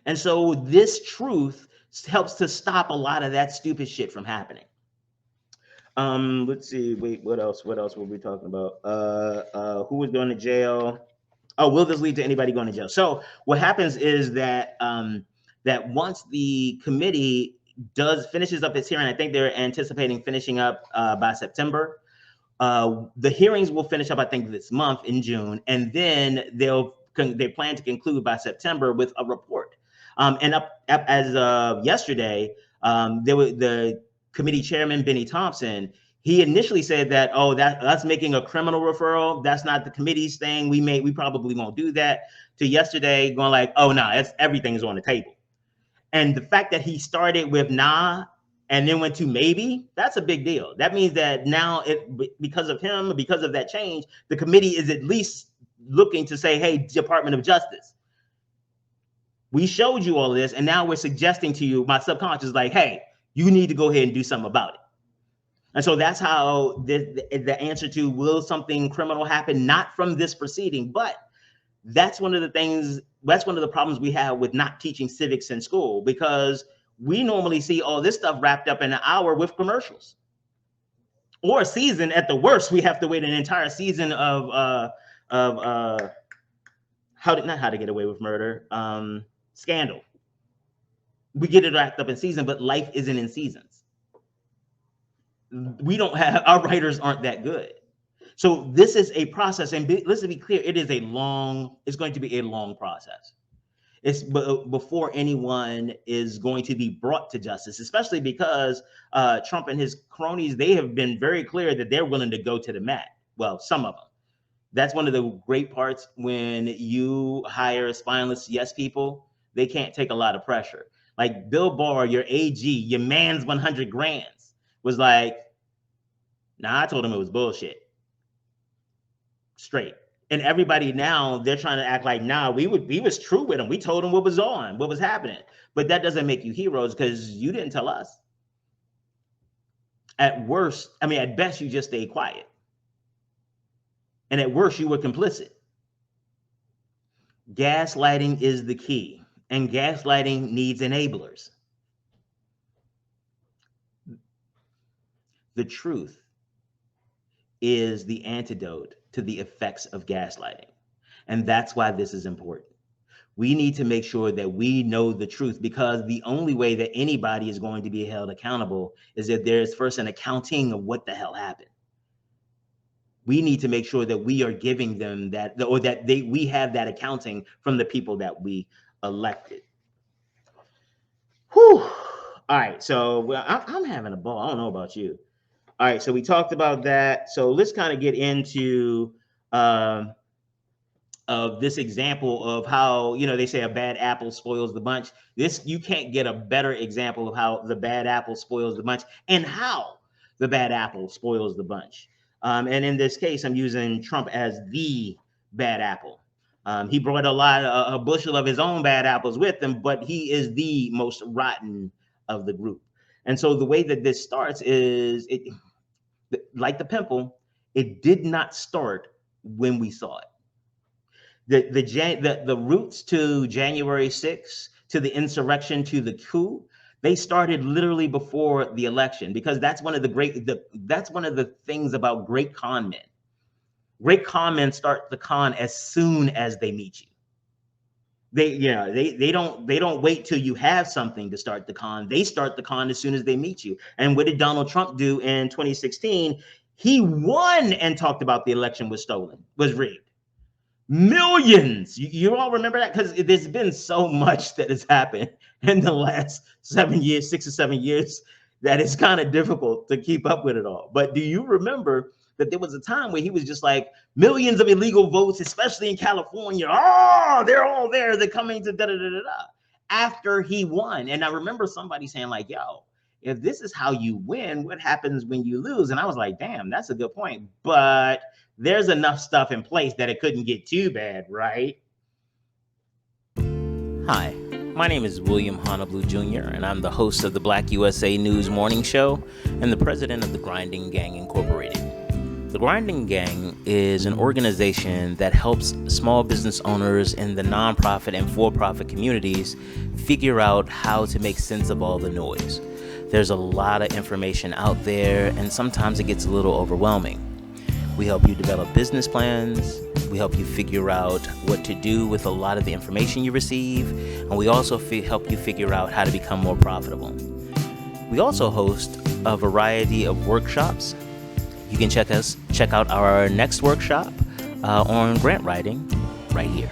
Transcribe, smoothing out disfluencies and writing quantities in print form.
And so this truth helps to stop a lot of that stupid shit from happening. Let's see. Wait, what else? What else were we talking about? Who was going to jail? Oh, will this lead to anybody going to jail? So what happens is that that once the committee finishes up its hearing, I think they're anticipating finishing up by September. The hearings will finish up, I think, this month in June, and then they plan to conclude by September with a report. And up as of yesterday, the committee chairman Benny Thompson. He initially said that, oh, that's making a criminal referral. That's not the committee's thing. We probably won't do that. To yesterday, going like, oh no, everything's on the table. And the fact that he started with nah and then went to maybe, that's a big deal. That means that now, because of him, because of that change, the committee is at least looking to say, hey, Department of Justice, we showed you all of this, and now we're suggesting to you, my subconscious, like, hey, you need to go ahead and do something about it. And so that's how the answer to will something criminal happen, not from this proceeding, but that's one of the problems we have with not teaching civics in school, because we normally see all this stuff wrapped up in an hour with commercials, or a season. At the worst, we have to wait an entire season of How to Get Away with Murder, Scandal. We get it wrapped up in season, but life isn't in seasons. Our writers aren't that good. So this is a process, and let's be clear, it's going to be a long process. It's before anyone is going to be brought to justice, especially because Trump and his cronies, they have been very clear that they're willing to go to the mat. Well, some of them. That's one of the great parts when you hire spineless yes people. They can't take a lot of pressure. Like Bill Barr, your AG, your man's 100 grands, was like, nah, I told him it was bullshit. Straight. And everybody now, they're trying to act like, nah, we was true with him. We told him what was happening. But that doesn't make you heroes, because you didn't tell us. At best, you just stayed quiet. And at worst, you were complicit. Gaslighting is the key, and gaslighting needs enablers. The truth is the antidote to the effects of gaslighting. And that's why this is important. We need to make sure that we know the truth, because the only way that anybody is going to be held accountable is if there's first an accounting of what the hell happened. We need to make sure that we are giving them that, or that we have that accounting from the people that we elected. Whew. All right, so I'm having a ball. I don't know about you. All right, so we talked about that. So let's kind of get into of this example of how, they say a bad apple spoils the bunch. You can't get a better example of how the bad apple spoils the bunch, and how the bad apple spoils the bunch. And in this case, I'm using Trump as the bad apple. He brought a bushel of his own bad apples with him, but he is the most rotten of the group. And so the way that this starts is, like the pimple, it did not start when we saw it. The roots to January 6th, to the insurrection, to the coup, they started literally before the election, because that's one of the things about great con men. Great con men start the con as soon as they meet you. They don't wait till you have something to start the con. They start the con as soon as they meet you. And what did Donald Trump do in 2016? He won and talked about the election was stolen, was rigged. Millions. You all remember that? Because there's been so much that has happened in the last 6 or 7 years, that it's kind of difficult to keep up with it all. But do you remember that there was a time where he was just like, millions of illegal votes, especially in California. Oh, they're all there. They're coming to da-da-da-da-da. After he won. And I remember somebody saying like, yo, if this is how you win, what happens when you lose? And I was like, damn, that's a good point. But there's enough stuff in place that it couldn't get too bad, right? Hi, my name is William Honolulu Jr., and I'm the host of the BlackUSA.news morning show and the president of the Grinding Gang Incorporated. The Grinding Gang is an organization that helps small business owners in the nonprofit and for-profit communities figure out how to make sense of all the noise. There's a lot of information out there, and sometimes it gets a little overwhelming. We help you develop business plans. We help you figure out what to do with a lot of the information you receive, and we also help you figure out how to become more profitable. We also host a variety of workshops. You can check out our next workshop on grant writing right here.